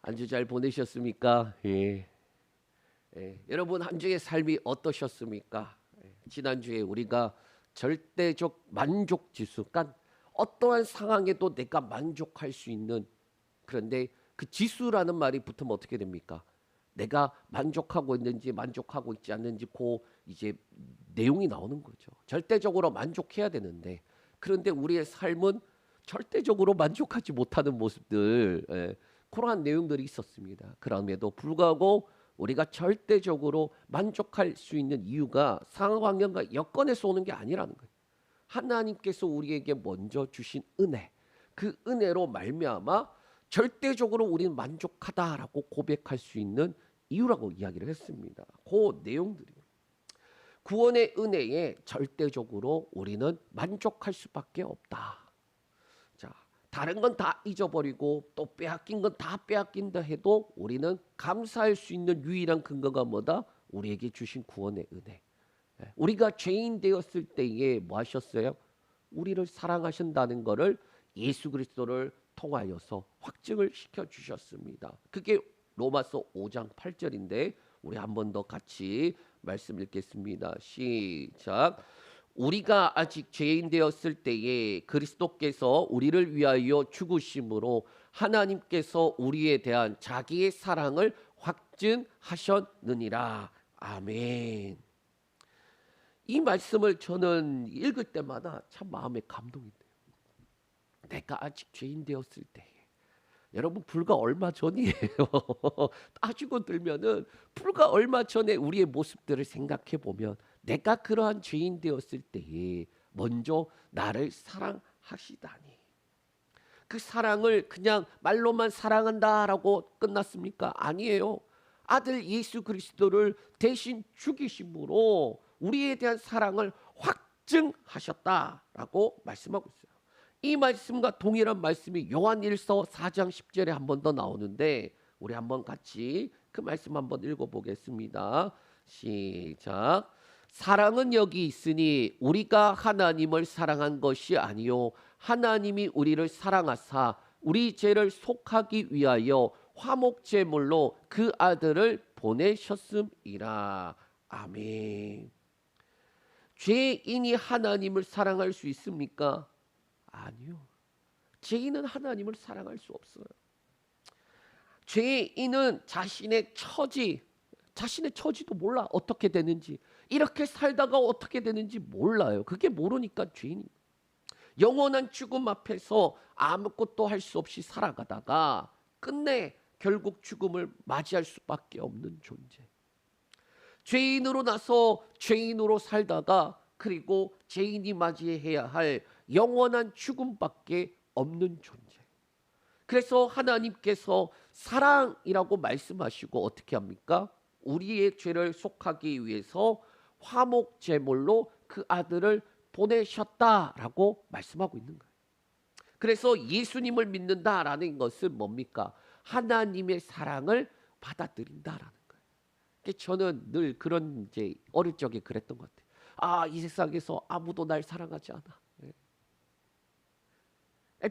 한 주 잘 보내셨습니까? 예. 여러분 한 주의 삶이 어떠셨습니까? 지난주에 우리가 절대적 만족 지수, 그러니까 어떠한 상황에도 내가 만족할 수 있는, 그런데 그 지수라는 말이 붙으면 어떻게 됩니까? 내가 만족하고 있는지 만족하고 있지 않는지 그 이제 내용이 나오는 거죠. 절대적으로 만족해야 되는데, 그런데 우리의 삶은 절대적으로 만족하지 못하는 모습들, 그러한 내용들이 있었습니다. 그럼에도 불구하고 우리가 절대적으로 만족할 수 있는 이유가 상황 환경과 여건에서 오는 게 아니라는 거예요. 하나님께서 우리에게 먼저 주신 은혜, 그 은혜로 말미암아 절대적으로 우리는 만족하다라고 고백할 수 있는 이유라고 이야기를 했습니다. 그 내용들이 구원의 은혜에 절대적으로 우리는 만족할 수밖에 없다. 자, 다른 건 다 잊어버리고 또 빼앗긴 건 다 빼앗긴다 해도 우리는 감사할 수 있는 유일한 근거가 뭐다? 우리에게 주신 구원의 은혜. 우리가 죄인 되었을 때에 뭐 하셨어요? 우리를 사랑하신다는 것을 예수 그리스도를 통하여서 확증을 시켜 주셨습니다. 그게 로마서 5장 8절인데 우리 한 번 더 같이 말씀 읽겠습니다. 시작. 우리가 아직 죄인 되었을 때에 그리스도께서 우리를 위하여 죽으심으로 하나님께서 우리에 대한 자기의 사랑을 확증하셨느니라. 아멘. 이 말씀을 저는 읽을 때마다 참 마음에 감동이 돼요. 내가 아직 죄인 되었을 때, 여러분 불과 얼마 전이에요. 따지고 들면은 불과 얼마 전에 우리의 모습들을 생각해 보면 내가 그러한 죄인 되었을 때에 먼저 나를 사랑하시다니. 그 사랑을 그냥 말로만 사랑한다라고 끝났습니까? 아니에요. 아들 예수 그리스도를 대신 죽이심으로 우리에 대한 사랑을 확증하셨다라고 말씀하고 있어요. 이 말씀과 동일한 말씀이 요한일서 4장 10절에 한 번 더 나오는데 우리 한번 같이 그 말씀 한번 읽어보겠습니다. 시작. 사랑은 여기 있으니 우리가 하나님을 사랑한 것이 아니요 하나님이 우리를 사랑하사 우리 죄를 속하기 위하여 화목제물로 그 아들을 보내셨음이라. 아멘. 죄인이 하나님을 사랑할 수 있습니까? 아니요. 죄인은 하나님을 사랑할 수 없어요. 죄인은 자신의 처지도 몰라. 어떻게 되는지. 이렇게 살다가 어떻게 되는지 몰라요. 그게 모르니까 죄인입니다. 영원한 죽음 앞에서 아무것도 할 수 없이 살아가다가 끝내 결국 죽음을 맞이할 수밖에 없는 존재. 죄인으로 나서 죄인으로 살다가 그리고 죄인이 맞이해야 할 영원한 죽음밖에 없는 존재. 그래서 하나님께서 사랑이라고 말씀하시고 어떻게 합니까? 우리의 죄를 속하기 위해서 화목 제물로 그 아들을 보내셨다라고 말씀하고 있는 거예요. 그래서 예수님을 믿는다라는 것은 뭡니까? 하나님의 사랑을 받아들인다라는 거예요. 저는 늘 그런 이제 어릴 적에 그랬던 것 같아요. 아, 이 세상에서 아무도 날 사랑하지 않아.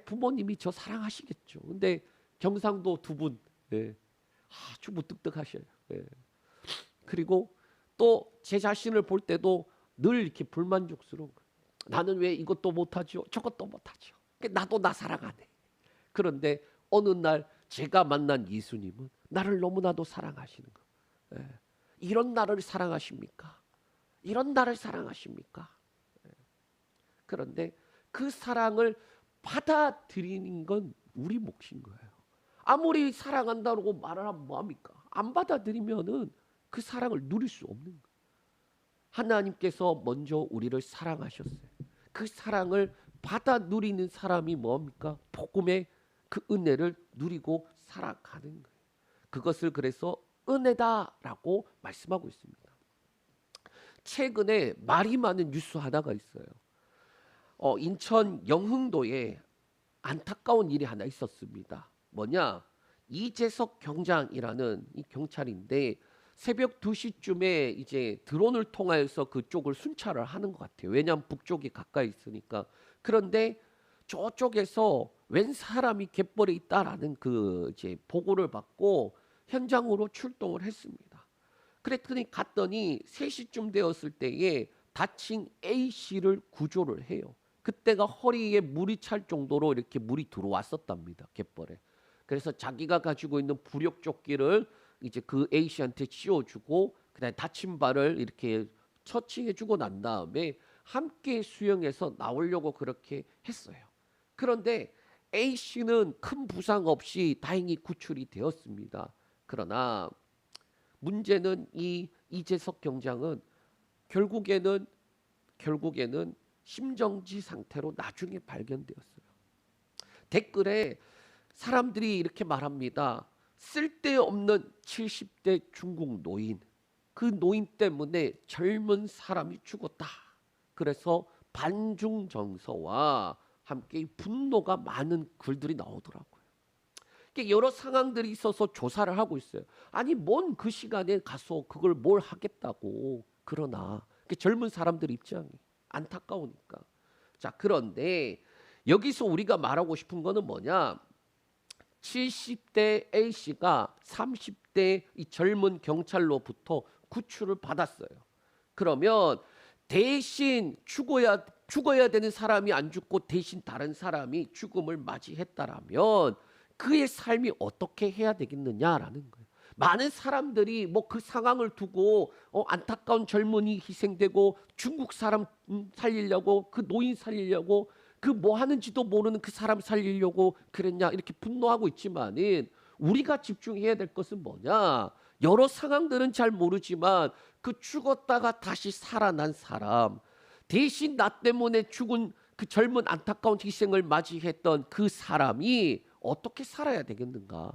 부모님이 저 사랑하시겠죠. 근데 경상도 두 분, 아주 무뚝뚝하셔요. 그리고 또 제 자신을 볼 때도 늘 이렇게 불만족스러운 거예요. 나는 왜 이것도 못하죠? 저것도 못하죠. 나도 나 사랑 안 해. 그런데 어느 날 제가 만난 예수님은 나를 너무나도 사랑하시는 거예요. 이런 나를 사랑하십니까? 이런 나를 사랑하십니까? 그런데 그 사랑을 받아들이는 건 우리 몫인 거예요. 아무리 사랑한다고 말을 하면 뭐합니까? 안 받아들이면은 그 사랑을 누릴 수 없는 거예요. 하나님께서 먼저 우리를 사랑하셨어요. 그 사랑을 받아 누리는 사람이 뭡니까? 복음의 그 은혜를 누리고 살아가는 거예요. 그것을 그래서 은혜다라고 말씀하고 있습니다. 최근에 말이 많은 뉴스 하나가 있어요. 인천 영흥도에 안타까운 일이 하나 있었습니다. 뭐냐? 이재석 경장이라는 이 경찰인데 새벽 2시쯤에 이제 드론을 통해서 그쪽을 순찰을 하는 것 같아요. 왜냐하면 북쪽이 가까이 있으니까. 그런데 저쪽에서 웬 사람이 갯벌에 있다라는 그 이제 보고를 받고 현장으로 출동을 했습니다. 그랬더니 갔더니 3시쯤 되었을 때에 다친 A 씨를 구조를 해요. 그때가 허리에 물이 찰 정도로 이렇게 물이 들어왔었답니다. 갯벌에. 그래서 자기가 가지고 있는 부력조끼를 이제 그 A 씨한테 씌워주고 그다음에 다친 발을 이렇게 처치해주고 난 다음에 함께 수영해서 나오려고 그렇게 했어요. 그런데 A 씨는 큰 부상 없이 다행히 구출이 되었습니다. 그러나 문제는 이 이재석 경장은 결국에는 심정지 상태로 나중에 발견되었어요. 댓글에 사람들이 이렇게 말합니다. 쓸데없는 70대 중국 노인. 그 노인 때문에 젊은 사람이 죽었다. 그래서 반중 정서와 함께 분노가 많은 글들이 나오더라고요. 여러 상황들이 있어서 조사를 하고 있어요. 아니 뭔 그 시간에 가서 그걸 뭘 하겠다고. 그러나 젊은 사람들 입장이 안타까우니까. 자, 그런데 여기서 우리가 말하고 싶은 거는 뭐냐? 70대 A씨가 30대 이 젊은 경찰로부터 구출을 받았어요. 그러면 대신 죽어야 되는 사람이 안 죽고 대신 다른 사람이 죽음을 맞이했다라면 그의 삶이 어떻게 해야 되겠느냐라는 거예요. 많은 사람들이 뭐 그 상황을 두고 안타까운 젊은이 희생되고 중국 사람 살리려고 그 노인 살리려고 그 뭐 하는지도 모르는 그 사람 살리려고 그랬냐 이렇게 분노하고 있지만은 우리가 집중해야 될 것은 뭐냐? 여러 상황들은 잘 모르지만 그 죽었다가 다시 살아난 사람 대신 나 때문에 죽은 그 젊은 안타까운 희생을 맞이했던 그 사람이 어떻게 살아야 되겠는가?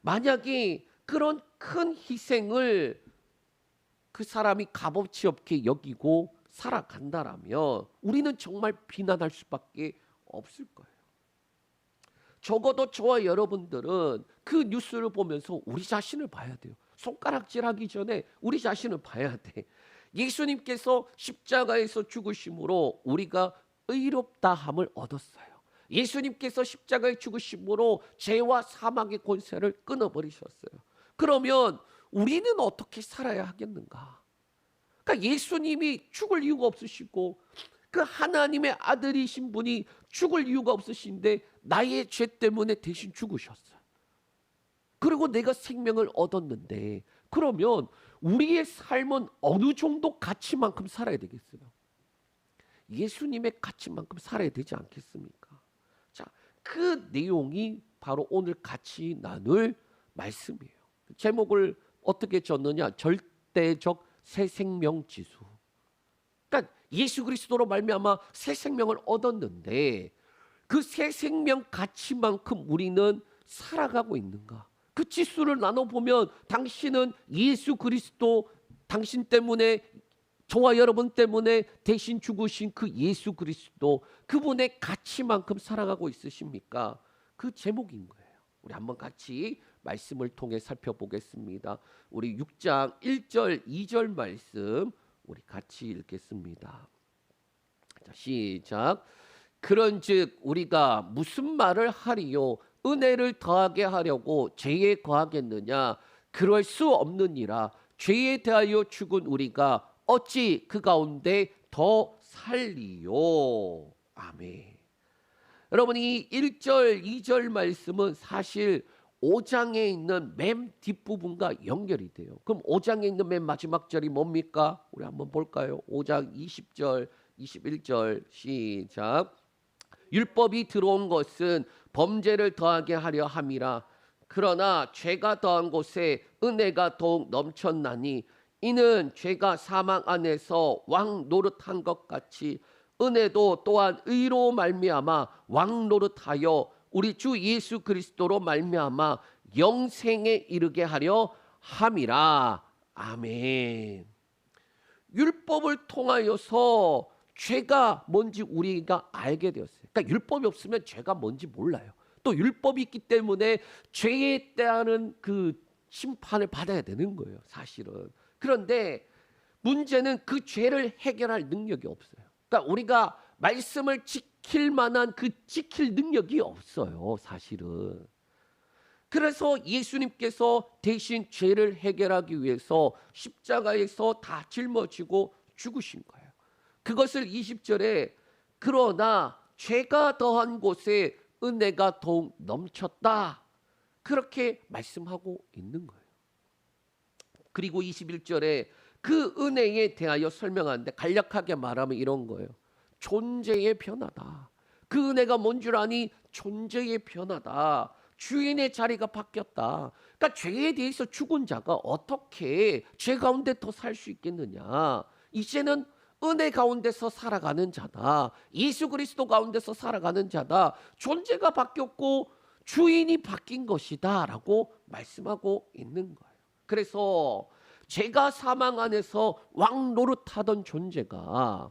만약에 그런 큰 희생을 그 사람이 값어치 없게 여기고 살아간다라면 우리는 정말 비난할 수밖에 없을 거예요. 적어도 저와 여러분들은 그 뉴스를 보면서 우리 자신을 봐야 돼요. 손가락질하기 전에 우리 자신을 봐야 돼. 예수님께서 십자가에서 죽으심으로 우리가 의롭다함을 얻었어요. 예수님께서 십자가에 죽으심으로 죄와 사망의 권세를 끊어버리셨어요. 그러면 우리는 어떻게 살아야 하겠는가? 그러니까 예수님이 죽을 이유가 없으시고 그 하나님의 아들이신 분이 죽을 이유가 없으신데 나의 죄 때문에 대신 죽으셨어요. 그리고 내가 생명을 얻었는데 그러면 우리의 삶은 어느 정도 가치만큼 살아야 되겠어요? 예수님의 가치만큼 살아야 되지 않겠습니까? 자, 그 내용이 바로 오늘 같이 나눌 말씀이에요. 제목을 어떻게 졌느냐? 절대적 새 생명 지수. 그러니까 예수 그리스도로 말미암아 새 생명을 얻었는데 그 새 생명 가치만큼 우리는 살아가고 있는가? 그 지수를 나눠보면 당신은 예수 그리스도 당신 때문에 저와 여러분 때문에 대신 죽으신 그 예수 그리스도 그분의 가치만큼 살아가고 있으십니까? 그 제목인 거예요. 우리 한번 같이 말씀을 통해 살펴보겠습니다. 우리 6장 1절 2절 말씀 우리 같이 읽겠습니다. 자, 시작. 그런즉 우리가 무슨 말을 하리요? 은혜를 더하게 하려고 죄에 거하겠느냐? 그럴 수 없느니라. 죄에 대하여 죽은 우리가 어찌 그 가운데 더 살리요? 아멘. 여러분 이 1절 2절 말씀은 사실 5장에 있는 맨 뒷부분과 연결이 돼요. 그럼 5장에 있는 맨 마지막 절이 뭡니까? 우리 한번 볼까요? 5장 20절 21절 시작. 율법이 들어온 것은 범죄를 더하게 하려 함이라. 그러나 죄가 더한 곳에 은혜가 더욱 넘쳤나니 이는 죄가 사망 안에서 왕 노릇한 것 같이 은혜도 또한 의로 말미암아 왕 노릇하여 우리 주 예수 그리스도로 말미암아 영생에 이르게 하려 함이라. 아멘. 율법을 통하여서 죄가 뭔지 우리가 알게 되었어요. 그러니까 율법이 없으면 죄가 뭔지 몰라요. 또 율법이 있기 때문에 죄에 대한 그 심판을 받아야 되는 거예요, 사실은. 그런데 문제는 그 죄를 해결할 능력이 없어요. 그러니까 우리가 말씀을 지킬 만한 그 지킬 능력이 없어요, 사실은. 그래서 예수님께서 대신 죄를 해결하기 위해서 십자가에서 다 짊어지고 죽으신 거예요. 그것을 20절에 그러나 죄가 더한 곳에 은혜가 더욱 넘쳤다, 그렇게 말씀하고 있는 거예요. 그리고 21절에 그 은혜에 대하여 설명하는데 간략하게 말하면 이런 거예요. 존재의 변화다. 그 은혜가 뭔 줄 아니? 존재의 변화다. 주인의 자리가 바뀌었다. 그러니까 죄에 대해서 죽은 자가 어떻게 죄 가운데 더 살 수 있겠느냐. 이제는 은혜 가운데서 살아가는 자다. 예수 그리스도 가운데서 살아가는 자다. 존재가 바뀌었고 주인이 바뀐 것이다 라고 말씀하고 있는 거예요. 그래서 죄가 사망 안에서 왕 노릇하던 존재가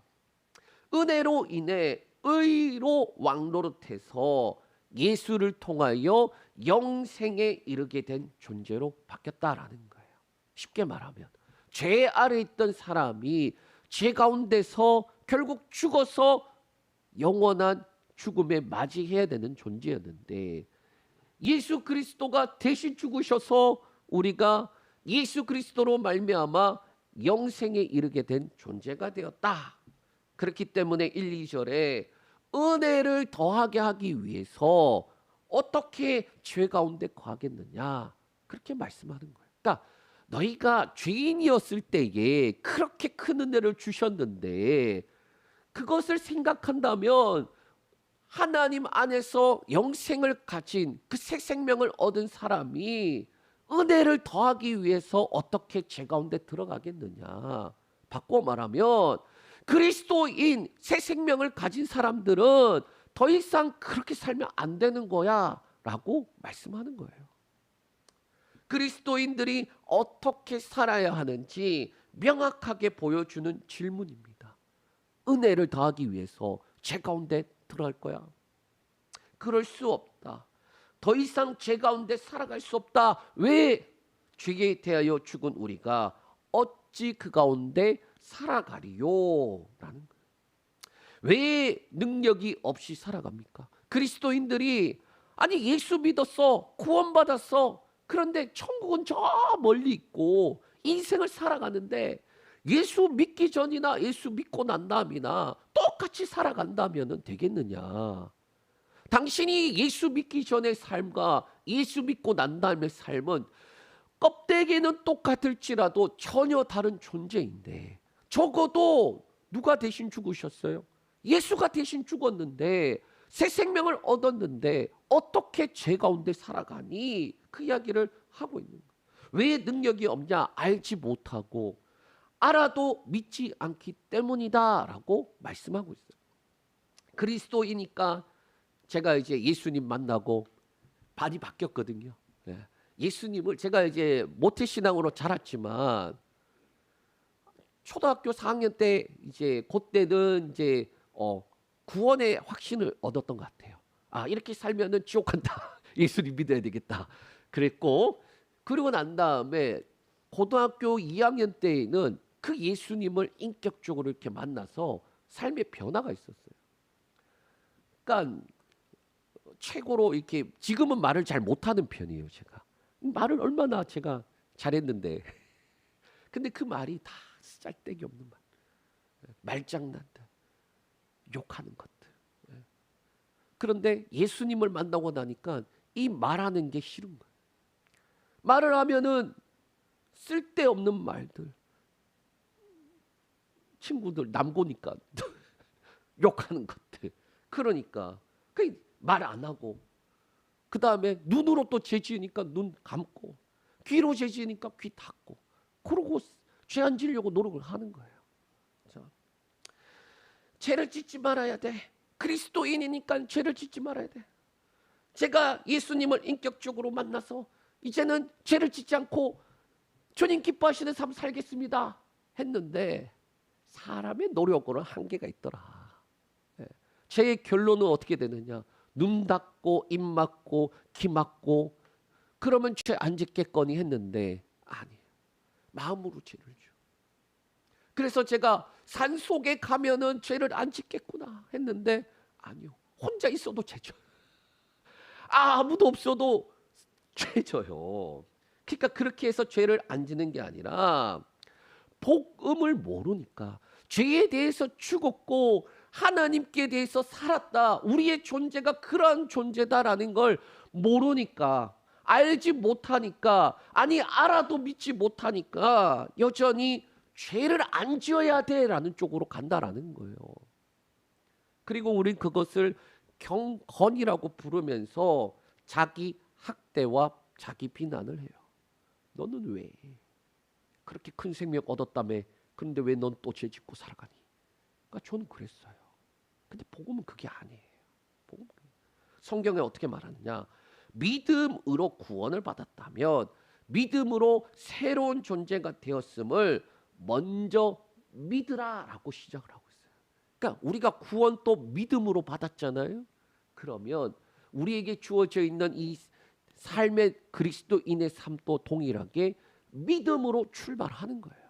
은혜로 인해 의로 왕 노릇해서 예수를 통하여 영생에 이르게 된 존재로 바뀌었다라는 거예요. 쉽게 말하면 죄 아래 있던 사람이 죄 가운데서 결국 죽어서 영원한 죽음에 맞이해야 되는 존재였는데, 예수 그리스도가 대신 죽으셔서 우리가 예수 그리스도로 말미암아 영생에 이르게 된 존재가 되었다. 그렇기 때문에 1, 2절에 은혜를 더하게 하기 위해서 어떻게 죄 가운데 거하겠느냐, 그렇게 말씀하는 거예요. 그러니까 너희가 죄인이었을 때에 그렇게 큰 은혜를 주셨는데, 그것을 생각한다면 하나님 안에서 영생을 가진 그 새 생명을 얻은 사람이 은혜를 더하기 위해서 어떻게 죄 가운데 들어가겠느냐. 바꿔 말하면 그리스도인 새 생명을 가진 사람들은 더 이상 그렇게 살면 안 되는 거야 라고 말씀하는 거예요. 그리스도인들이 어떻게 살아야 하는지 명확하게 보여주는 질문입니다. 은혜를 더하기 위해서 죄 가운데 들어갈 거야? 그럴 수 없다. 더 이상 죄 가운데 살아갈 수 없다. 왜? 죄에 대하여 죽은 우리가 어찌 그 가운데 살아가리요? 라는 거예요. 왜 능력이 없이 살아갑니까? 그리스도인들이 아니 예수 믿었어, 구원받았어, 그런데 천국은 저 멀리 있고 인생을 살아가는데 예수 믿기 전이나 예수 믿고 난 다음이나 똑같이 살아간다면 되겠느냐. 당신이 예수 믿기 전의 삶과 예수 믿고 난 다음의 삶은 껍데기는 똑같을지라도 전혀 다른 존재인데, 적어도 누가 대신 죽으셨어요? 예수가 대신 죽었는데 새 생명을 얻었는데 어떻게 죄 가운데 살아가니? 그 이야기를 하고 있는 거예요. 왜 능력이 없냐? 알지 못하고 알아도 믿지 않기 때문이다 라고 말씀하고 있어요. 그리스도이니까 제가 이제 예수님 만나고 많이 바뀌었거든요. 예수님을 제가 이제 모태신앙으로 자랐지만 초등학교 4학년 때 이제 그때는 이제 구원의 확신을 얻었던 것 같아요. 아, 이렇게 살면은 지옥 간다. 예수님 믿어야 되겠다. 그랬고, 그리고 난 다음에 고등학교 2학년 때에는 그 예수님을 인격적으로 이렇게 만나서 삶의 변화가 있었어요. 그러니까 최고로 이렇게 지금은 말을 잘 못하는 편이에요. 제가 말을 얼마나 제가 잘했는데 근데 그 말이 다 쓸데기 없는 말, 말장난들, 욕하는 것들. 그런데 예수님을 만나고 나니까 이 말하는 게 싫은 거예요. 말을 하면은 쓸데없는 말들, 친구들 남고니까 욕하는 것들. 그러니까 말 안 하고, 그 다음에 눈으로 또 죄지으니까 눈 감고, 귀로 죄지으니까 귀 닫고, 그러고 죄 안 지으려고 노력을 하는 거예요. 자, 죄를 짓지 말아야 돼. 그리스도인이니까 죄를 짓지 말아야 돼. 제가 예수님을 인격적으로 만나서 이제는 죄를 짓지 않고 주님 기뻐하시는 삶 살겠습니다 했는데, 사람의 노력으로 한계가 있더라. 제 결론은 어떻게 되느냐? 눈 닫고 입 막고 귀 막고 그러면 죄 안 짓겠거니 했는데 아니에요. 마음으로 죄를 져. 그래서 제가 산 속에 가면은 죄를 안 짓겠구나 했는데 아니요. 혼자 있어도 죄져요. 아무도 없어도 죄져요. 그러니까 그렇게 해서 죄를 안 지는 게 아니라 복음을 모르니까 죄에 대해서 죽었고 하나님께 대해서 살았다. 우리의 존재가 그러한 존재다라는 걸 모르니까 알지 못하니까 아니 알아도 믿지 못하니까 여전히 죄를 안 지어야 돼라는 쪽으로 간다라는 거예요. 그리고 우린 그것을 경건이라고 부르면서 자기 학대와 자기 비난을 해요. 너는 왜 그렇게 큰 생명 얻었다며 그런데 왜 넌 또 죄 짓고 살아가니? 그러니까 저는 그랬어요. 근데 복음은 그게 아니에요. 복음은 성경에 어떻게 말하느냐? 믿음으로 구원을 받았다면 믿음으로 새로운 존재가 되었음을 먼저 믿으라라고 시작을 하고 있어요. 그러니까 우리가 구원 또 믿음으로 받았잖아요. 그러면 우리에게 주어져 있는 이 삶의 그리스도인의 삶도 동일하게 믿음으로 출발하는 거예요.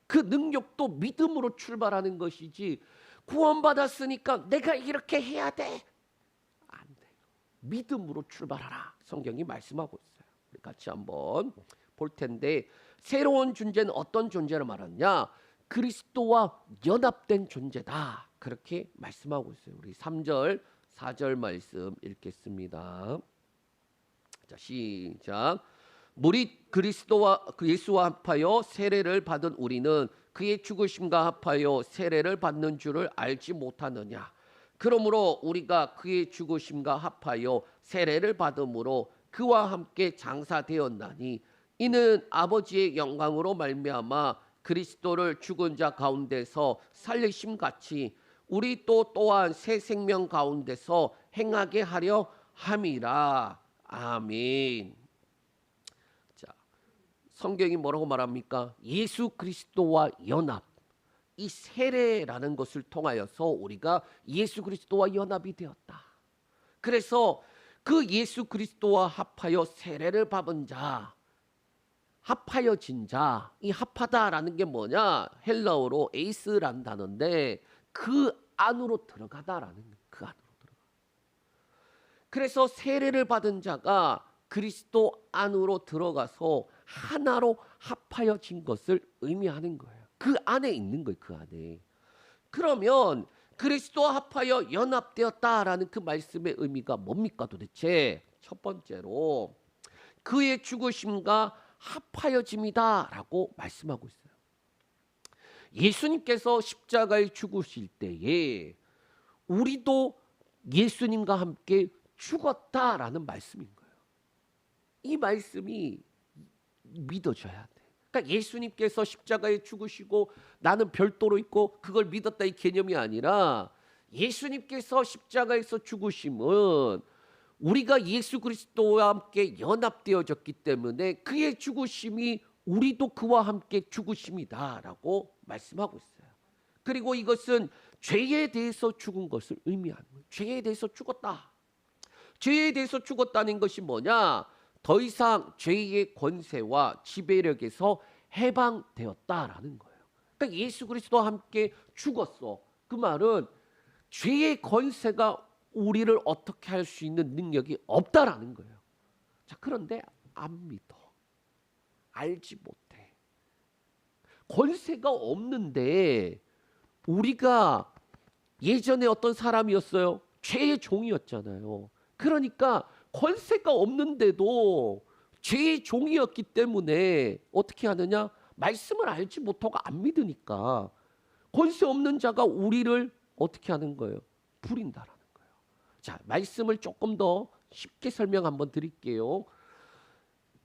그 능력도 믿음으로 출발하는 것이지 구원받았으니까 내가 이렇게 해야 돼. 안 돼요. 믿음으로 출발하라. 성경이 말씀하고 있어요. 우리 같이 한번 볼 텐데 새로운 존재는 어떤 존재를 말하느냐? 그리스도와 연합된 존재다. 그렇게 말씀하고 있어요. 우리 3절, 4절 말씀 읽겠습니다. 자, 시작. 무리 그리스도와 예수와 합하여 세례를 받은 우리는 그의 죽으심과 합하여 세례를 받는 줄을 알지 못하느냐. 그러므로 우리가 그의 죽으심과 합하여 세례를 받음으로 그와 함께 장사되었나니 이는 아버지의 영광으로 말미암아 그리스도를 죽은 자 가운데서 살리심 같이 우리 또한 새 생명 가운데서 행하게 하려 함이라. 아멘. 자, 성경이 뭐라고 말합니까? 예수 그리스도와 연합. 이 세례라는 것을 통하여서 우리가 예수 그리스도와 연합이 되었다. 그래서 그 예수 그리스도와 합하여 세례를 받은 자, 합하여진 자, 이 합하다라는 게 뭐냐? 헬라어로 에이스라는 단어인데 그 안으로 들어가다라는 거예요. 그 안으로 들어가. 그래서 세례를 받은 자가 그리스도 안으로 들어가서 하나로 합하여진 것을 의미하는 거예요. 그 안에 있는 거예요. 그 안에. 그러면 그리스도와 합하여 연합되었다라는 그 말씀의 의미가 뭡니까 도대체? 첫 번째로 그의 죽으심과 합하여짐이다라고 말씀하고 있어요. 예수님께서 십자가에 죽으실 때에 우리도 예수님과 함께 죽었다라는 말씀인 거예요. 이 말씀이 믿어져야 돼. 그러니까 예수님께서 십자가에 죽으시고 나는 별도로 있고 그걸 믿었다 이 개념이 아니라 예수님께서 십자가에서 죽으심은 우리가 예수 그리스도와 함께 연합되어졌기 때문에 그의 죽으심이 우리도 그와 함께 죽으심이다라고 말씀하고 있어요. 그리고 이것은 죄에 대해서 죽은 것을 의미하는 거예요. 죄에 대해서 죽었다. 죄에 대해서 죽었다는 것이 뭐냐? 더 이상 죄의 권세와 지배력에서 해방되었다라는 거예요. 그러니까 예수 그리스도와 함께 죽었어. 그 말은 죄의 권세가 우리를 어떻게 할 수 있는 능력이 없다라는 거예요. 자, 그런데 안 믿어. 알지 못해. 권세가 없는데 우리가 예전에 어떤 사람이었어요? 죄의 종이었잖아요. 그러니까 권세가 없는데도 죄의 종이었기 때문에 어떻게 하느냐? 말씀을 알지 못하고 안 믿으니까 권세 없는 자가 우리를 어떻게 하는 거예요? 부린다라는 거예요. 자, 말씀을 조금 더 쉽게 설명 한번 드릴게요.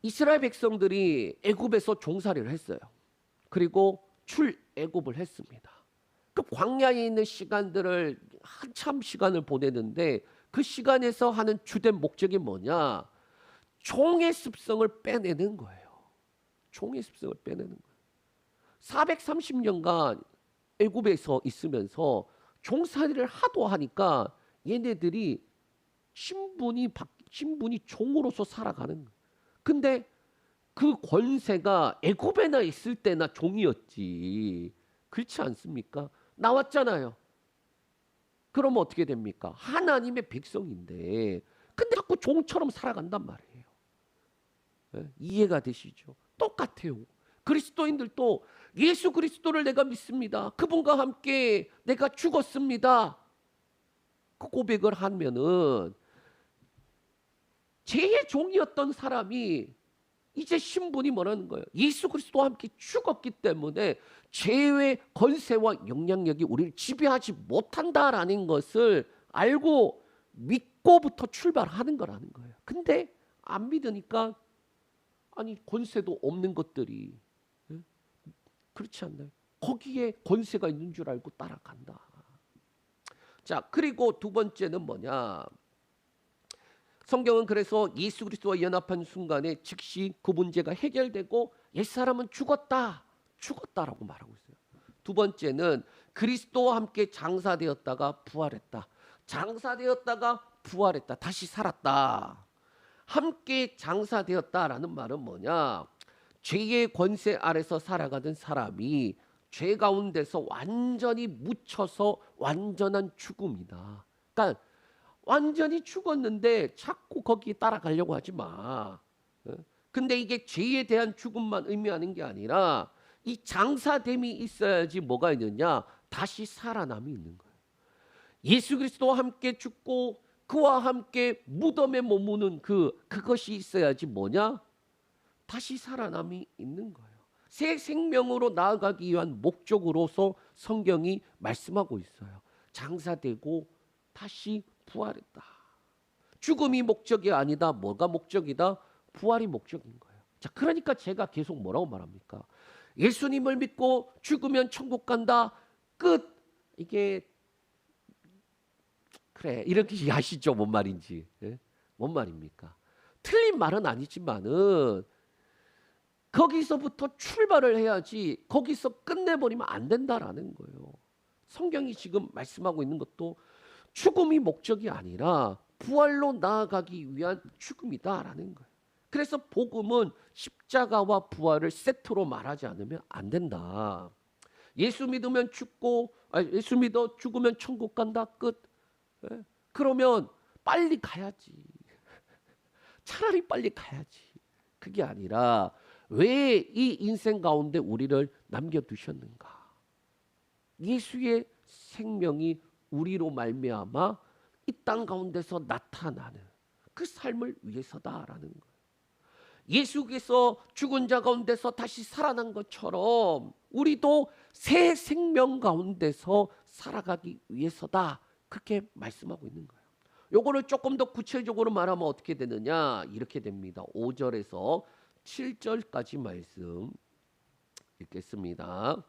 이스라엘 백성들이 애굽에서 종살이를 했어요. 그리고 출애굽을 했습니다. 그 광야에 있는 시간들을 한참 시간을 보내는데 그 시간에서 하는 주된 목적이 뭐냐? 종의 습성을 빼내는 거예요. 종의 습성을 빼내는 거예요. 430년간 애굽에서 있으면서 종살이를 하도 하니까 얘네들이 신분이 종으로서 살아가는 거예요. 근데 그 권세가 애굽에나 있을 때나 종이었지. 그렇지 않습니까? 나왔잖아요. 그러면 어떻게 됩니까? 하나님의 백성인데 근데 자꾸 종처럼 살아간단 말이에요. 예? 이해가 되시죠? 똑같아요. 그리스도인들도 예수 그리스도를 내가 믿습니다. 그분과 함께 내가 죽었습니다. 그 고백을 하면은 죄의 종이었던 사람이 이제 신분이 뭐라는 거예요? 예수 그리스도와 함께 죽었기 때문에 죄의 권세와 영향력이 우리를 지배하지 못한다라는 것을 알고 믿고부터 출발하는 거라는 거예요. 근데 안 믿으니까 아니 권세도 없는 것들이 예? 그렇지 않나요? 거기에 권세가 있는 줄 알고 따라간다. 자, 그리고 두 번째는 뭐냐? 성경은 그래서 예수 그리스도와 연합한 순간에 즉시 그 문제가 해결되고 옛사람은 죽었다라고 말하고 있어요. 두 번째는 그리스도와 함께 장사되었다가 부활했다. 장사되었다가 부활했다. 다시 살았다. 함께 장사되었다라는 말은 뭐냐? 죄의 권세 아래서 살아가던 사람이 죄 가운데서 완전히 묻혀서 완전한 죽음이다. 그러니까 완전히 죽었는데 자꾸 거기에 따라가려고 하지 마. 근데 이게 죄에 대한 죽음만 의미하는 게 아니라 이 장사됨이 있어야지 뭐가 있느냐? 다시 살아남이 있는 거예요. 예수 그리스도와 함께 죽고 그와 함께 무덤에 머무는 그것이 있어야지 뭐냐? 다시 살아남이 있는 거예요. 새 생명으로 나아가기 위한 목적으로서 성경이 말씀하고 있어요. 장사되고 다시 부활했다. 죽음이 목적이 아니다. 뭐가 목적이다? 부활이 목적인 거예요. 자, 그러니까 제가 계속 뭐라고 말합니까? 예수님을 믿고 죽으면 천국 간다. 끝. 이게 그래 이렇게 아시죠? 뭔 말인지. 예? 뭔 말입니까? 틀린 말은 아니지만은 거기서부터 출발을 해야지 거기서 끝내버리면 안 된다라는 거예요. 성경이 지금 말씀하고 있는 것도 죽음이 목적이 아니라 부활로 나아가기 위한 죽음이다라는 거예요. 그래서 복음은 십자가와 부활을 세트로 말하지 않으면 안 된다. 예수 믿으면 예수 믿어 죽으면 천국 간다. 끝. 예? 그러면 빨리 가야지. 차라리 빨리 가야지. 그게 아니라 왜 이 인생 가운데 우리를 남겨두셨는가? 예수의 생명이 우리로 말미암아 이 땅 가운데서 나타나는 그 삶을 위해서다라는 거예요. 예수께서 죽은 자 가운데서 다시 살아난 것처럼 우리도 새 생명 가운데서 살아가기 위해서다. 그렇게 말씀하고 있는 거예요. 요거를 조금 더 구체적으로 말하면 어떻게 되느냐? 이렇게 됩니다. 5절에서 7절까지 말씀 읽겠습니다.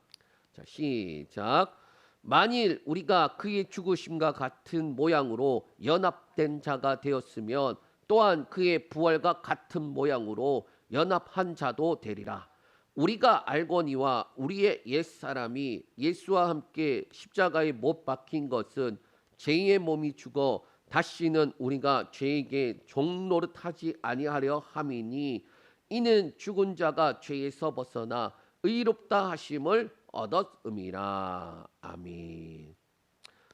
자, 시작. 만일 우리가 그의 죽으심과 같은 모양으로 연합된 자가 되었으면 또한 그의 부활과 같은 모양으로 연합한 자도 되리라. 우리가 알거니와 우리의 옛사람이 예수와 함께 십자가에 못 박힌 것은 죄의 몸이 죽어 다시는 우리가 죄에게 종노릇하지 아니하려 함이니 이는 죽은 자가 죄에서 벗어나 의롭다 하심을 얻었음이라. 아멘.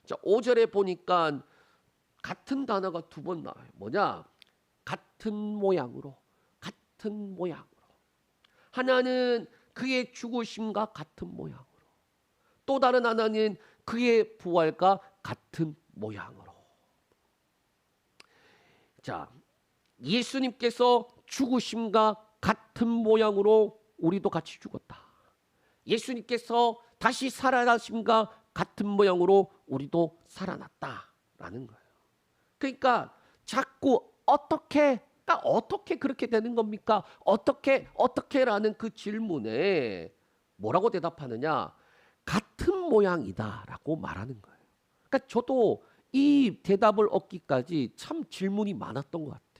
자, 5절에 보니까 같은 단어가 두 번 나와요. 뭐냐? 같은 모양으로. 같은 모양으로. 하나는 그의 죽으심과 같은 모양으로. 또 다른 하나는 그의 부활과 같은 모양으로. 자, 예수님께서 죽으심과 같은 모양으로 우리도 같이 죽었다. 예수님께서 다시 살아나심과 같은 모양으로 우리도 살아났다라는 거예요. 그러니까 자꾸 어떻게 그렇게 되는 겁니까? 어떻게라는 그 질문에 뭐라고 대답하느냐? 같은 모양이다라고 말하는 거예요. 그러니까 저도 이 대답을 얻기까지 참 질문이 많았던 것 같아요.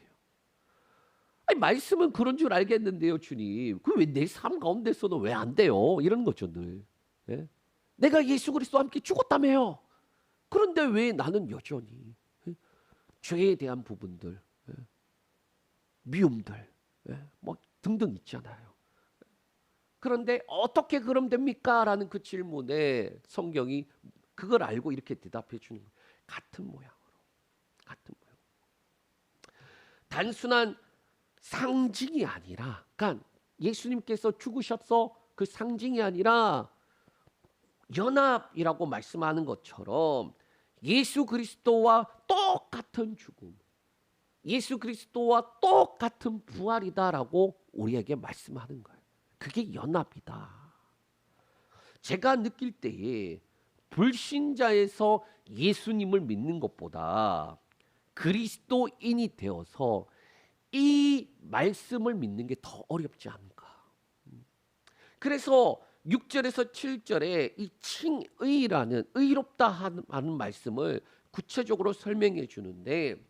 아니, 말씀은 그런 줄 알겠는데요, 주님. 그 왜 내 삶 가운데서는 왜 안 돼요? 이런 거죠, 늘. 예? 내가 예수 그리스도와 함께 죽었다며요. 그런데 왜 나는 여전히 죄에 대한 부분들, 미움들, 뭐 등등 있잖아요. 그런데 어떻게 그럼 됩니까? 라는 그 질문에 성경이 그걸 알고 이렇게 대답해 주는 거예요. 같은 모양으로. 같은 모양. 단순한 상징이 아니라, 그러니까 예수님께서 죽으셔서 그 상징이 아니라 연합이라고 말씀하는 것처럼 예수 그리스도와 똑같은 죽음, 예수 그리스도와 똑같은 부활이다라고 우리에게 말씀하는 거예요. 그게 연합이다. 제가 느낄 때에 불신자에서 예수님을 믿는 것보다 그리스도인이 되어서 이 말씀을 믿는 게 더 어렵지 않은가. 그래서 6절에서 7절에 이 칭의라는 의롭다 하는 말씀을 구체적으로 설명해 주는데,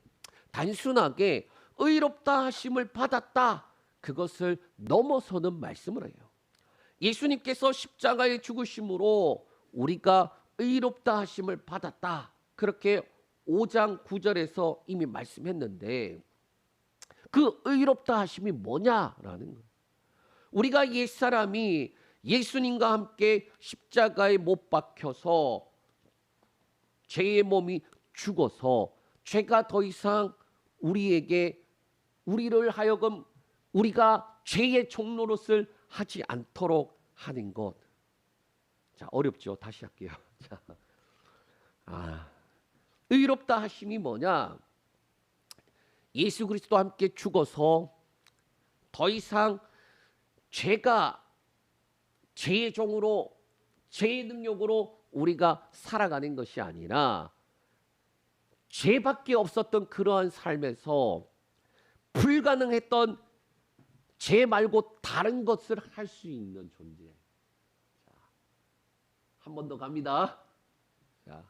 단순하게 의롭다 하심을 받았다, 그것을 넘어서는 말씀을 해요. 예수님께서 십자가에 죽으심으로 우리가 의롭다 하심을 받았다, 그렇게 5장 9절에서 이미 말씀했는데, 그 의롭다 하심이 뭐냐라는 거예요. 우리가 옛사람이 예수님과 함께 십자가에 못 박혀서 죄의 몸이 죽어서 죄가 더 이상 우리를 하여금 우리가 죄의 종노릇을 하지 않도록 하는 것. 자, 어렵죠. 다시 할게요. 자, 의롭다 하심이 뭐냐? 예수 그리스도와 함께 죽어서 더 이상 죄의 종으로, 죄의 능력으로 우리가 살아가는 것이 아니라 죄밖에 없었던 그러한 삶에서 불가능했던 죄 말고 다른 것을 할 수 있는 존재. 한 번 더 갑니다. 자,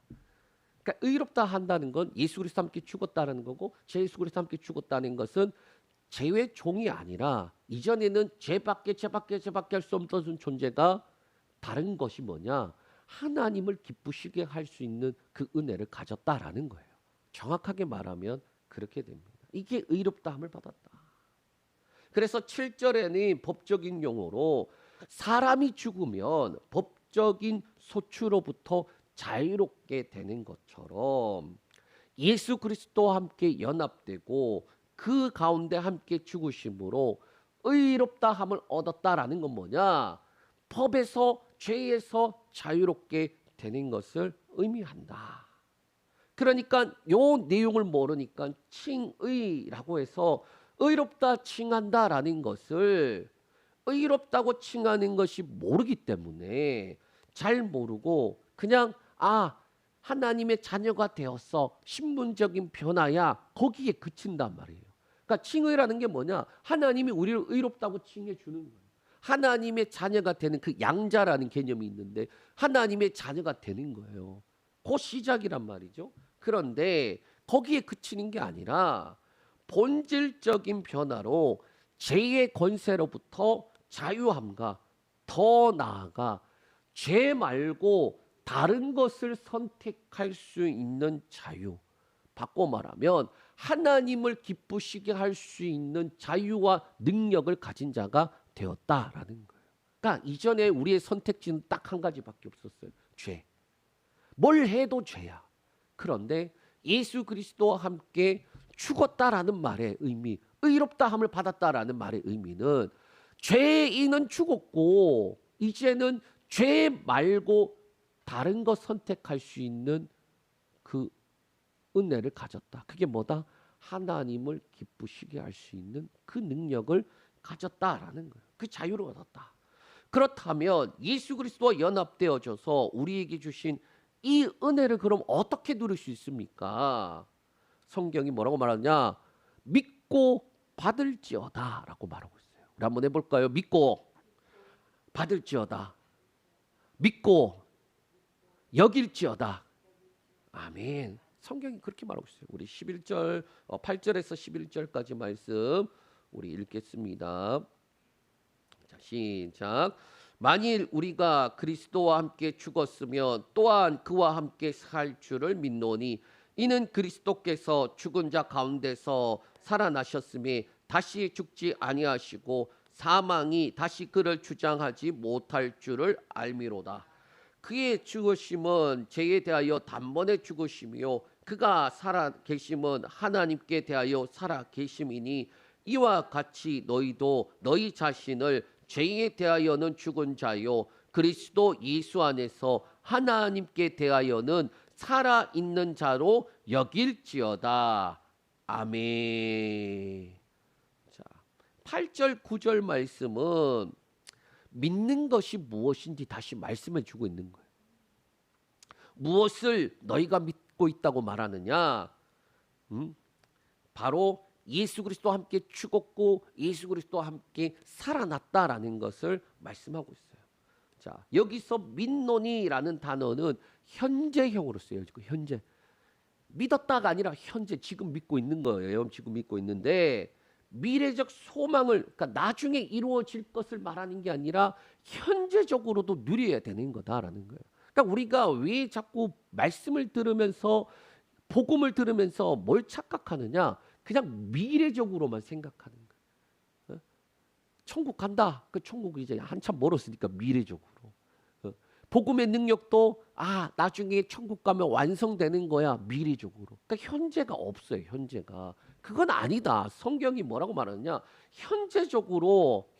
그러니까 의롭다 한다는 건 예수 그리스도와 함께 죽었다는 거고, 예수 그리스도와 함께 죽었다는 것은 죄의 종이 아니라 이전에는 죄밖에 할 수 없던 존재가 다른 것이 뭐냐? 하나님을 기쁘시게 할 수 있는 그 은혜를 가졌다라는 거예요. 정확하게 말하면 그렇게 됩니다. 이게 의롭다함을 받았다. 그래서 7절에는 법적인 용어로 사람이 죽으면 법적인 소추로부터 자유롭게 되는 것처럼 예수 그리스도와 함께 연합되고 그 가운데 함께 죽으심으로 의롭다함을 얻었다라는 건 뭐냐? 법에서, 죄에서 자유롭게 되는 것을 의미한다. 그러니까 요 내용을 모르니까 칭의라고 해서 의롭다 칭한다라는 것을, 의롭다고 칭하는 것이 모르기 때문에 잘 모르고 그냥 하나님의 자녀가 되었어, 신분적인 변화야, 거기에 그친단 말이에요. 그러니까 칭의라는 게 뭐냐? 하나님이 우리를 의롭다고 칭해 주는 거예요. 하나님의 자녀가 되는 그 양자라는 개념이 있는데 하나님의 자녀가 되는 거예요. 그 시작이란 말이죠. 그런데 거기에 그치는 게 아니라 본질적인 변화로 죄의 권세로부터 자유함과 더 나아가 죄 말고 다른 것을 선택할 수 있는 자유, 바꿔 말하면 하나님을 기쁘시게 할 수 있는 자유와 능력을 가진 자가 되었다라는 거예요. 그러니까 이전에 우리의 선택지는 딱 한 가지밖에 없었어요. 죄. 뭘 해도 죄야. 그런데 예수 그리스도와 함께 죽었다라는 말의 의미, 의롭다함을 받았다라는 말의 의미는 죄인은 죽었고 이제는 죄 말고 다른 것 선택할 수 있는 그 은혜를 가졌다. 그게 뭐다? 하나님을 기쁘시게 할 수 있는 그 능력을 가졌다라는 거예요. 그 자유를 얻었다. 그렇다면 예수 그리스도와 연합되어져서 우리에게 주신 이 은혜를 그럼 어떻게 누릴 수 있습니까? 성경이 뭐라고 말하냐? 믿고 받을지어다 라고 말하고 있어요. 우리 한번 해볼까요? 믿고 받을지어다. 믿고 여길지어다. 아멘. 성경이 그렇게 말하고 있어요. 우리 11절 8절에서 11절까지 말씀 우리 읽겠습니다. 자, 시작. 만일 우리가 그리스도와 함께 죽었으면 또한 그와 함께 살 줄을 믿노니 이는 그리스도께서 죽은 자 가운데서 살아나셨음에 다시 죽지 아니하시고 사망이 다시 그를 주장하지 못할 줄을 알미로다. 그의 죽으심은 죄에 대하여 단번에 죽으심이요 그가 살아 계심은 하나님께 대하여 살아 계심이니 이와 같이 너희도 너희 자신을 죄에 대하여는 죽은 자요 그리스도 예수 안에서 하나님께 대하여는 살아 있는 자로 여길지어다. 아멘. 자, 8절 9절 말씀은 믿는 것이 무엇인지 다시 말씀해 주고 있는 거예요. 무엇을 너희가 믿고 있다고 말하느냐? 바로 예수 그리스도와 함께 죽었고 예수 그리스도와 함께 살아났다라는 것을 말씀하고 있어요. 자, 여기서 믿노니라는 단어는 현재형으로 쓰여지고 현재. 믿었다가 아니라 현재 지금 믿고 있는 거예요. 지금 믿고 있는데 미래적 소망을 그러니까 나중에 이루어질 것을 말하는 게 아니라 현재적으로도 누려야 되는 거다라는 거예요. 그러니까 우리가 왜 자꾸 말씀을 들으면서 복음을 들으면서 뭘 착각하느냐? 그냥 미래적으로만 생각하는 거예요. 천국 간다. 그 천국이 이제 한참 멀었으니까 미래적으로. 복음의 능력도 나중에 천국 가면 완성되는 거야. 미래적으로. 그러니까 현재가 없어요. 현재가. 그건 아니다. 성경이 뭐라고 말하느냐? 현재적으로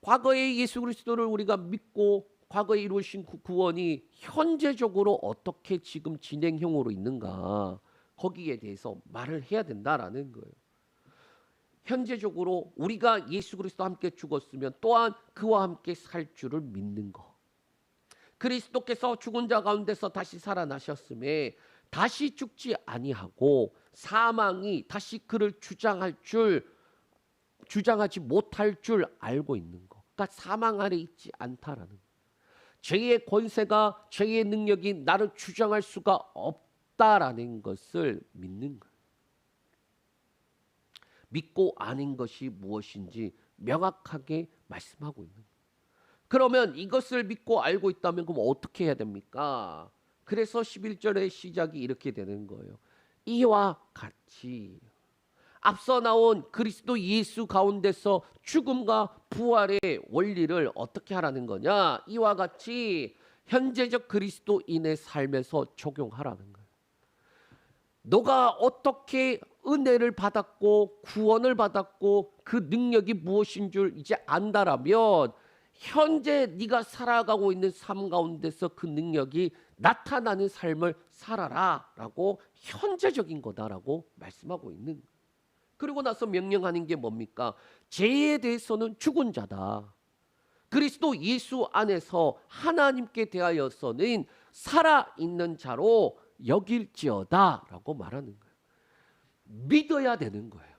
과거에 예수 그리스도를 우리가 믿고 과거에 이루신 구원이 현재적으로 어떻게 지금 진행형으로 있는가 거기에 대해서 말을 해야 된다라는 거예요. 현재적으로 우리가 예수 그리스도와 함께 죽었으면 또한 그와 함께 살 줄을 믿는 것. 그리스도께서 죽은 자 가운데서 다시 살아나셨음에 다시 죽지 아니하고 사망이 다시 그를 주장하지 못할 줄 알고 있는 것. 그러니까 사망 아래 있지 않다라는 것. 죄의 권세가 죄의 능력이 나를 주장할 수가 없다라는 것을 믿는 거예요. 믿고 아는 것이 무엇인지 명확하게 말씀하고 있는 거예요. 그러면 이것을 믿고 알고 있다면 그럼 어떻게 해야 됩니까? 그래서 11절의 시작이 이렇게 되는 거예요. 이와 같이 앞서 나온 그리스도 예수 가운데서 죽음과 부활의 원리를 어떻게 하라는 거냐? 이와 같이 현재적 그리스도인의 삶에서 적용하라는 거예요. 너가 어떻게 은혜를 받았고 구원을 받았고 그 능력이 무엇인 줄 이제 안다라면 현재 네가 살아가고 있는 삶 가운데서 그 능력이 나타나는 삶을 살아라라고 현재적인 거다라고 말씀하고 있는 거예요. 그리고 나서 명령하는 게 뭡니까? 죄에 대해서는 죽은 자다. 그리스도 예수 안에서 하나님께 대하여서는 살아있는 자로 여길지어다 라고 말하는 거예요. 믿어야 되는 거예요.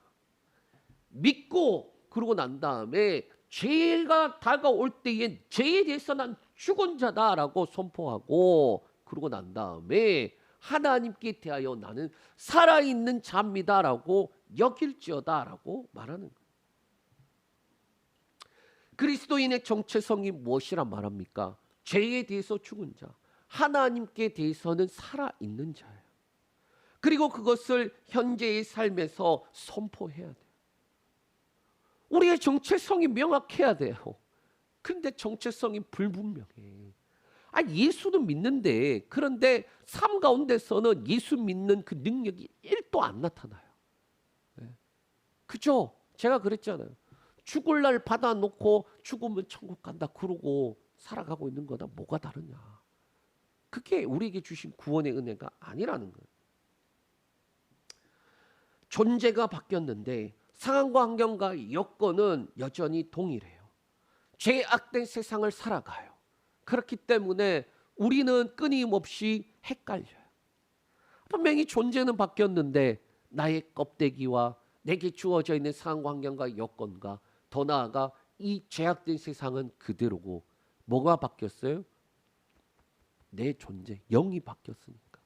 믿고 그러고 난 다음에 죄가 다가올 때에 죄에 대해서 난 죽은 자다라고 선포하고 그러고 난 다음에 하나님께 대하여 나는 살아있는 자입니다라고 여길지어다라고 말하는 거예요. 그리스도인의 정체성이 무엇이란 말합니까? 죄에 대해서 죽은 자, 하나님께 대해서는 살아있는 자예요. 그리고 그것을 현재의 삶에서 선포해야 돼요. 우리의 정체성이 명확해야 돼요. 그런데 정체성이 불분명해. 예수는 믿는데 그런데 삶 가운데서는 예수 믿는 그 능력이 1도 안 나타나요. 그죠? 제가 그랬잖아요. 죽을 날 받아놓고 죽으면 천국 간다 그러고 살아가고 있는 거다 뭐가 다르냐. 그게 우리에게 주신 구원의 은혜가 아니라는 거예요. 존재가 바뀌었는데 상황과 환경과 여건은 여전히 동일해요. 죄악된 세상을 살아가요. 그렇기 때문에 우리는 끊임없이 헷갈려요. 분명히 존재는 바뀌었는데 나의 껍데기와 내게 주어져 있는 상황 환경과 여건과 더 나아가 이 죄악된 세상은 그대로고 뭐가 바뀌었어요? 내 존재, 영이 바뀌었으니까.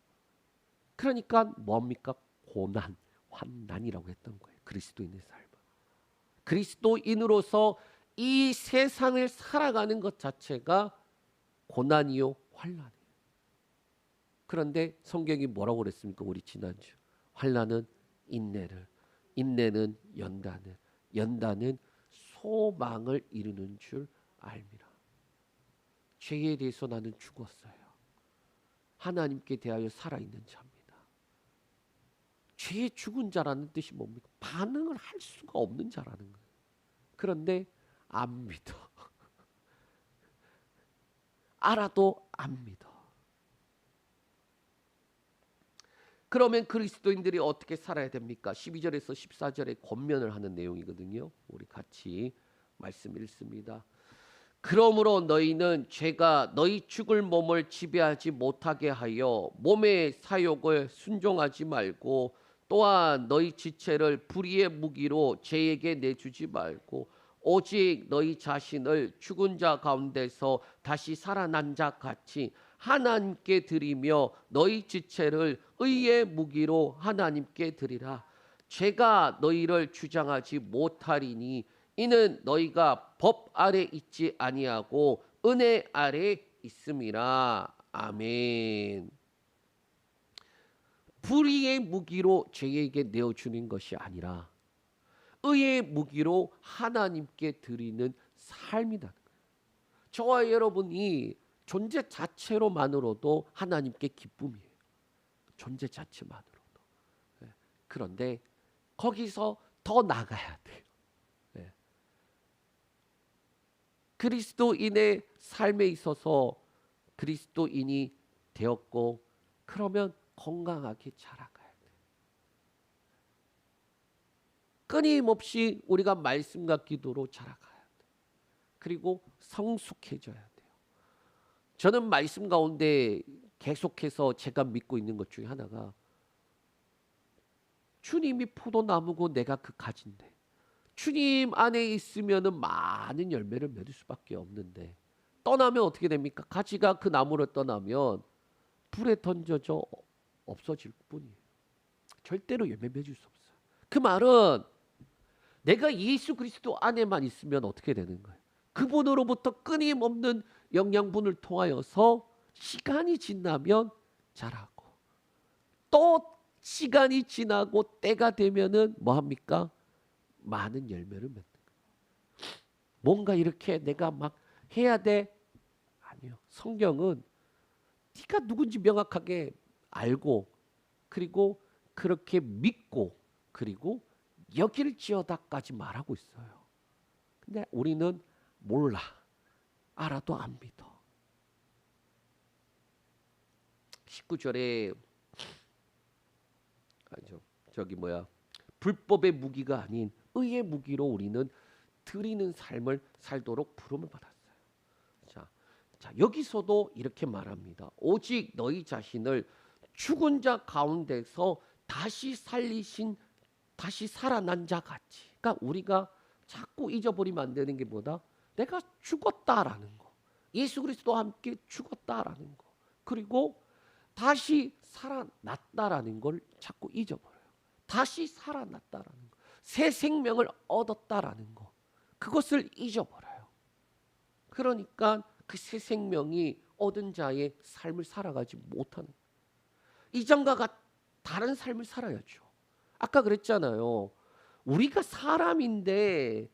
그러니까 뭡니까? 고난, 환난이라고 했던 거예요. 그리스도인의 삶은. 그리스도인으로서 이 세상을 살아가는 것 자체가 고난이요 환난이에요. 그런데 성경이 뭐라고 그랬습니까? 우리 지난주. 환난은 인내를, 인내는 연단을, 연단은 소망을 이루는 줄 알미라. 죄에 대해서 나는 죽었어요. 하나님께 대하여 살아있는 자입니다. 죄의 죽은 자라는 뜻이 뭡니까? 반응을 할 수가 없는 자라는 거예요. 그런데 안 믿어. 알아도 안 믿어. 그러면 그리스도인들이 어떻게 살아야 됩니까? 12절에서 14절에 권면을 하는 내용이거든요. 우리 같이 말씀 읽습니다. 그러므로 너희는 죄가 너희 죽을 몸을 지배하지 못하게 하여 몸의 사욕을 순종하지 말고, 또한 너희 지체를 불의의 무기로 죄에게 내주지 말고, 오직 너희 자신을 죽은 자 가운데서 다시 살아난 자 같이 하나님께 드리며 너희 지체를 의의 무기로 하나님께 드리라. 죄가 너희를 주장하지 못하리니 이는 너희가 법 아래 있지 아니하고 은혜 아래 있음이라. 아멘. 불의의 무기로 죄에게 내어주는 것이 아니라 의의 무기로 하나님께 드리는 삶이다. 저와 여러분이 존재 자체로만으로도 하나님께 기쁨이에요. 존재 자체만으로도. 그런데 거기서 더 나가야 돼요. 그리스도인의 삶에 있어서 그리스도인이 되었고, 그러면 건강하게 자라가야 돼요. 끊임없이 우리가 말씀과 기도로 자라가야 돼요. 그리고 성숙해져야 돼요. 저는 말씀 가운데 계속해서 제가 믿고 있는 것 중에 하나가, 주님이 포도나무고 내가 그 가지인데 주님 안에 있으면은 많은 열매를 맺을 수밖에 없는데, 떠나면 어떻게 됩니까? 가지가 그 나무를 떠나면 불에 던져져 없어질 뿐이에요. 절대로 열매 맺을 수 없어요. 그 말은 내가 예수 그리스도 안에만 있으면 어떻게 되는 거예요? 그분으로부터 끊임없는 영양분을 통하여서 시간이 지나면 자라고, 또 시간이 지나고 때가 되면은 뭐 합니까? 많은 열매를 맺는 거예요. 뭔가 이렇게 내가 막 해야 돼? 아니요. 성경은 네가 누군지 명확하게 알고, 그리고 그렇게 믿고, 그리고 여길지어다까지 말하고 있어요. 근데 우리는 몰라. 알아도 안 믿어. 19절에 불법의 무기가 아닌 의의 무기로 우리는 드리는 삶을 살도록 부름을 받았어요. 자, 여기서도 이렇게 말합니다. 오직 너희 자신을 죽은 자 가운데서 다시 살아난 자 같이. 그러니까 우리가 자꾸 잊어버리면 안 되는 게 뭐다? 내가 죽었다라는 거. 예수 그리스도와 함께 죽었다라는 거. 그리고 다시 살아났다라는 걸 자꾸 잊어버려요. 다시 살아났다라는 거. 새 생명을 얻었다라는 거. 그것을 잊어버려요. 그러니까 그 새 생명이 얻은 자의 삶을 살아가지 못하는 거예요. 이전과 다른 삶을 살아야죠. 아까 그랬잖아요. 우리가 사람인데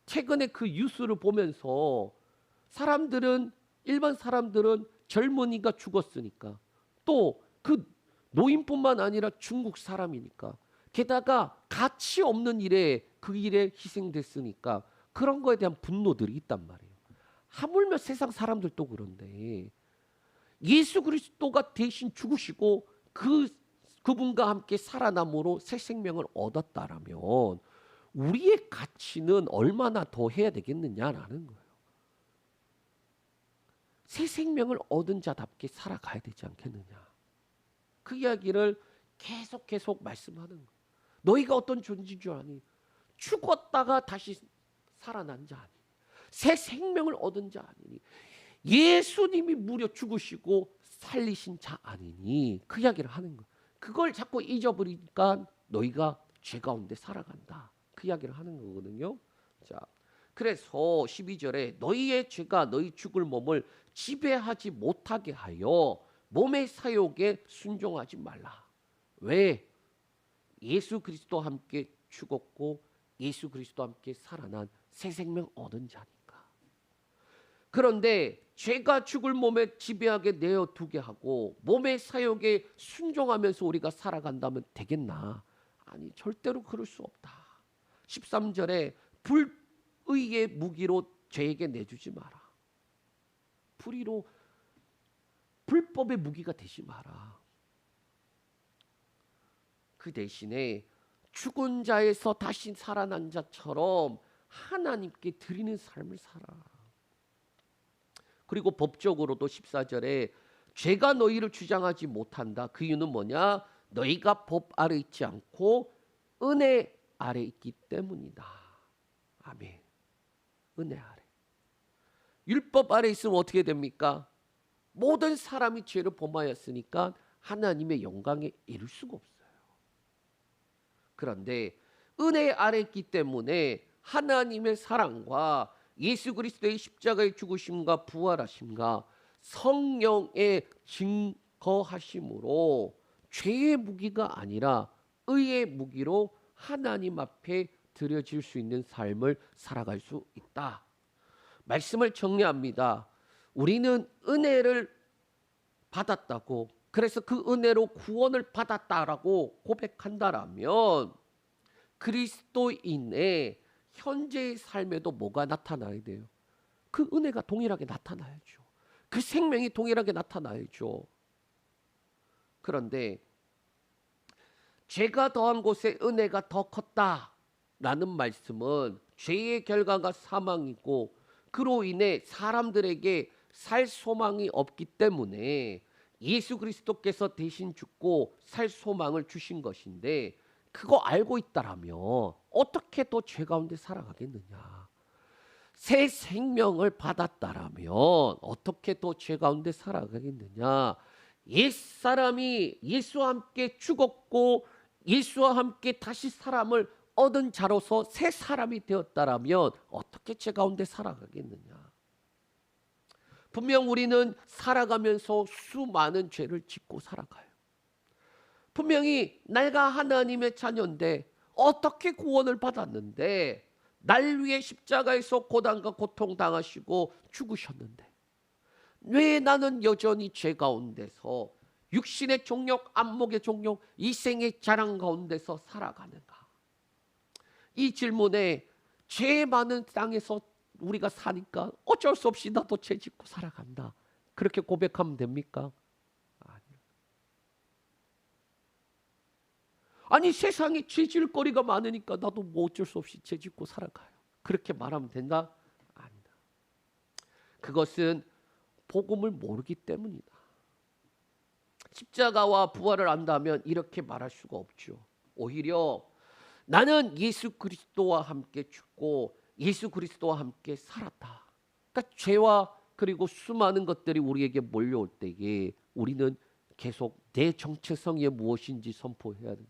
최근에 그 뉴스를 보면서 일반 사람들은 젊은이가 죽었으니까, 또 그 노인뿐만 아니라 중국 사람이니까, 게다가 가치 없는 그 일에 희생됐으니까 그런 거에 대한 분노들이 있단 말이에요. 하물며 세상 사람들도 그런데 예수 그리스도가 대신 죽으시고 그분과 함께 살아남으로 새 생명을 얻었다라면 우리의 가치는 얼마나 더 해야 되겠느냐라는 거예요. 새 생명을 얻은 자답게 살아가야 되지 않겠느냐. 그 이야기를 계속 말씀하는 거예요. 너희가 어떤 존재인 줄 아니? 죽었다가 다시 살아난 자 아니? 새 생명을 얻은 자 아니니? 예수님이 무려 죽으시고 살리신 자 아니니? 그 이야기를 하는 거예요. 그걸 자꾸 잊어버리니까 너희가 죄 가운데 살아간다. 그 이야기를 하는 거거든요. 자, 그래서 12절에 너희의 죄가 너희 죽을 몸을 지배하지 못하게 하여 몸의 사욕에 순종하지 말라. 왜? 예수 그리스도와 함께 죽었고 예수 그리스도와 함께 살아난 새 생명 얻은 자니까. 그런데 죄가 죽을 몸에 지배하게 내어두게 하고 몸의 사욕에 순종하면서 우리가 살아간다면 되겠나? 아니, 절대로 그럴 수 없다. 13절에 불의의 무기로 죄에게 내주지 마라. 불의로 불법의 무기가 되지 마라. 그 대신에 죽은 자에서 다시 살아난 자처럼 하나님께 드리는 삶을 살아. 그리고 법적으로도 14절에 죄가 너희를 주장하지 못한다. 그 이유는 뭐냐? 너희가 법 아래 있지 않고 은혜 아래 있기 때문이다. 아멘. 은혜 아래. 율법 아래 있으면 어떻게 됩니까? 모든 사람이 죄를 범하였으니까 하나님의 영광에 이를 수가 없어요. 그런데 은혜 아래 있기 때문에 하나님의 사랑과 예수 그리스도의 십자가의 죽으심과 부활하심과 성령의 증거하심으로 죄의 무기가 아니라 의의 무기로 하나님 앞에 드려질 수 있는 삶을 살아갈 수 있다. 말씀을 정리합니다. 우리는 은혜를 받았다고, 그래서 그 은혜로 구원을 받았다라고 고백한다라면 그리스도인의 현재의 삶에도 뭐가 나타나야 돼요? 그 은혜가 동일하게 나타나야죠. 그 생명이 동일하게 나타나야죠. 그런데 죄가 더한 곳에 은혜가 더 컸다라는 말씀은 죄의 결과가 사망이고 그로 인해 사람들에게 살 소망이 없기 때문에 예수 그리스도께서 대신 죽고 살 소망을 주신 것인데, 그거 알고 있다라면 어떻게 또 죄 가운데 살아가겠느냐? 새 생명을 받았다라면 어떻게 또 죄 가운데 살아가겠느냐? 옛사람이 예수와 함께 죽었고 예수와 함께 다시 사람을 얻은 자로서 새 사람이 되었다라면 어떻게 죄 가운데 살아가겠느냐? 분명 우리는 살아가면서 수많은 죄를 짓고 살아가요. 분명히 내가 하나님의 자녀인데 어떻게 구원을 받았는데, 날 위해 십자가에서 고난과 고통 당하시고 죽으셨는데 왜 나는 여전히 죄 가운데서 육신의 종력, 안목의 종력, 이생의 자랑 가운데서 살아가는가? 이 질문에 죄 많은 땅에서 우리가 사니까 어쩔 수 없이 나도 죄 짓고 살아간다, 그렇게 고백하면 됩니까? 아니, 세상에 죄 지을 거리가 많으니까 나도 뭐 어쩔 수 없이 죄 짓고 살아가요, 그렇게 말하면 된다? 아니다. 그것은 복음을 모르기 때문이다. 십자가와 부활을 안다면 이렇게 말할 수가 없죠. 오히려 나는 예수 그리스도와 함께 죽고 예수 그리스도와 함께 살았다. 그러니까 죄와 그리고 수많은 것들이 우리에게 몰려올 때에 우리는 계속 내 정체성이 무엇인지 선포해야 돼.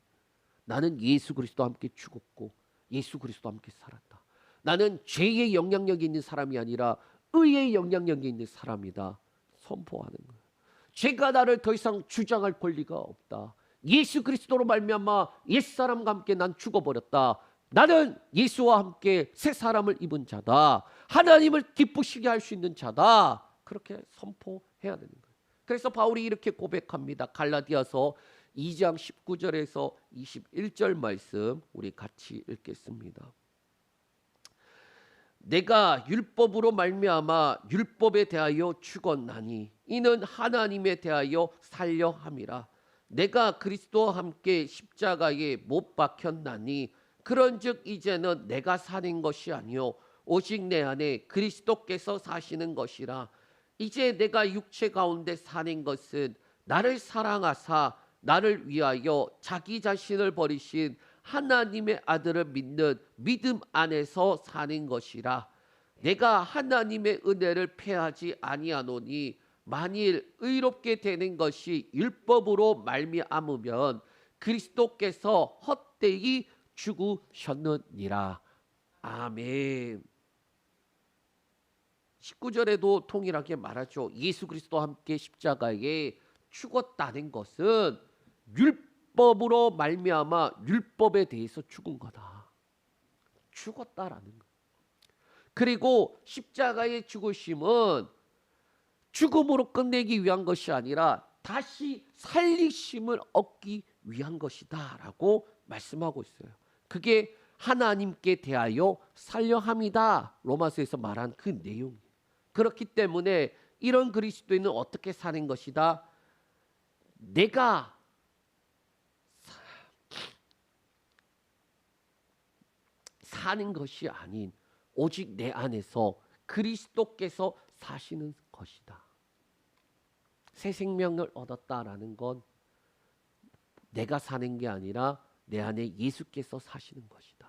나는 예수 그리스도와 함께 죽었고 예수 그리스도와 함께 살았다. 나는 죄의 영향력이 있는 사람이 아니라 의의 영향력이 있는 사람이다. 선포하는 거예요. 죄가 나를 더 이상 주장할 권리가 없다. 예수 그리스도로 말미암아 옛사람과 함께 난 죽어버렸다. 나는 예수와 함께 새 사람을 입은 자다. 하나님을 기쁘시게 할 수 있는 자다. 그렇게 선포해야 되는 거예요. 그래서 바울이 이렇게 고백합니다. 갈라디아서 2장 19절에서 21절 말씀 우리 같이 읽겠습니다. 내가 율법으로 말미암아 율법에 대하여 죽었나니 이는 하나님에 대하여 살려 함이라. 내가 그리스도와 함께 십자가에 못 박혔나니 그런즉 이제는 내가 사는 것이 아니요 오직 내 안에 그리스도께서 사시는 것이라. 이제 내가 육체 가운데 사는 것은 나를 사랑하사 나를 위하여 자기 자신을 버리신 하나님의 아들을 믿는 믿음 안에서 사는 것이라. 내가 하나님의 은혜를 패하지 아니하노니 만일 의롭게 되는 것이 율법으로 말미암으면 그리스도께서 헛되이 죽으셨느니라. 아멘. 19절에도 동일하게 말하죠. 예수 그리스도와 함께 십자가에 죽었다는 것은 율법으로 말미암아 율법에 대해서 죽은 거다. 죽었다라는 거. 그리고 십자가의 죽으심은 죽음으로 끝내기 위한 것이 아니라 다시 살리심을 얻기 위한 것이다 라고 말씀하고 있어요. 그게 하나님께 대하여 살려 함이다. 로마서에서 말한 그 내용이에요. 그렇기 때문에 이런 그리스도인은 어떻게 사는 것이다? 내가 사는 것이 아닌 오직 내 안에서 그리스도께서 사시는 것이다. 새 생명을 얻었다라는 건 내가 사는 게 아니라 내 안에 예수께서 사시는 것이다.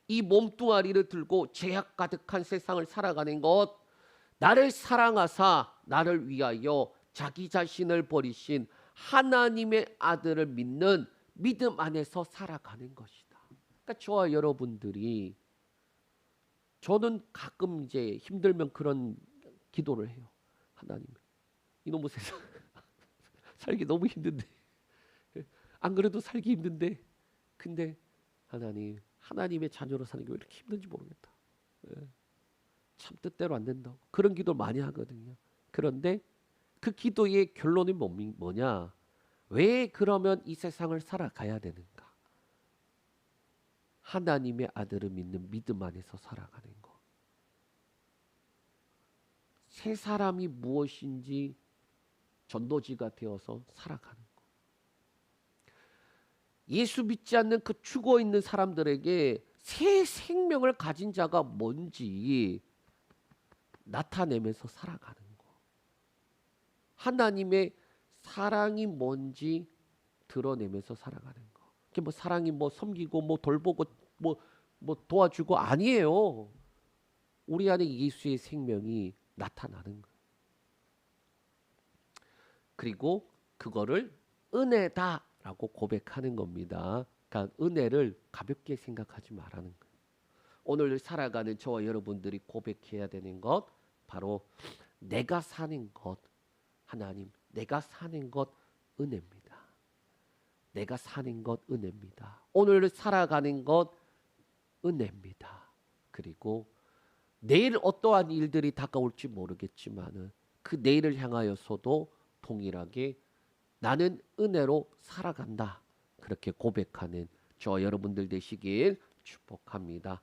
이 몸뚱아리를 들고 죄악 가득한 세상을 살아가는 것, 나를 사랑하사 나를 위하여 자기 자신을 버리신 하나님의 아들을 믿는 믿음 안에서 살아가는 것이다. 그러니까 저와 여러분들이, 저는 가끔 이제 힘들면 그런 기도를 해요. 하나님, 이놈의 세상 살기 너무 힘든데, 안 그래도 살기 힘든데, 근데 하나님의 자녀로 사는 게 왜 이렇게 힘든지 모르겠다. 참 뜻대로 안 된다고 그런 기도를 많이 하거든요. 그런데 그 기도의 결론이 뭐냐? 왜 그러면 이 세상을 살아가야 되는가? 하나님의 아들을 믿는 믿음 안에서 살아가는 것. 새 사람이 무엇인지 전도지가 되어서 살아가는 것. 예수 믿지 않는 그 죽어 있는 사람들에게 새 생명을 가진 자가 뭔지 나타내면서 살아가는 것. 하나님의 사랑이 뭔지 드러내면서 살아가는 것. 그게 뭐 사랑이 뭐 섬기고 뭐 돌보고 뭐 도와주고 아니에요. 우리 안에 예수의 생명이 나타나는 거예요. 그리고 그거를 은혜다라고 고백하는 겁니다. 그러니까 은혜를 가볍게 생각하지 말라는 거예요. 오늘 살아가는 저와 여러분들이 고백해야 되는 것, 바로 내가 사는 것, 하나님, 내가 사는 것 은혜입니다. 내가 사는 것 은혜입니다. 오늘 살아가는 것 은혜입니다. 그리고 내일 어떠한 일들이 다가올지 모르겠지만 그 내일을 향하여서도 동일하게 나는 은혜로 살아간다. 그렇게 고백하는 저와 여러분들 되시길 축복합니다.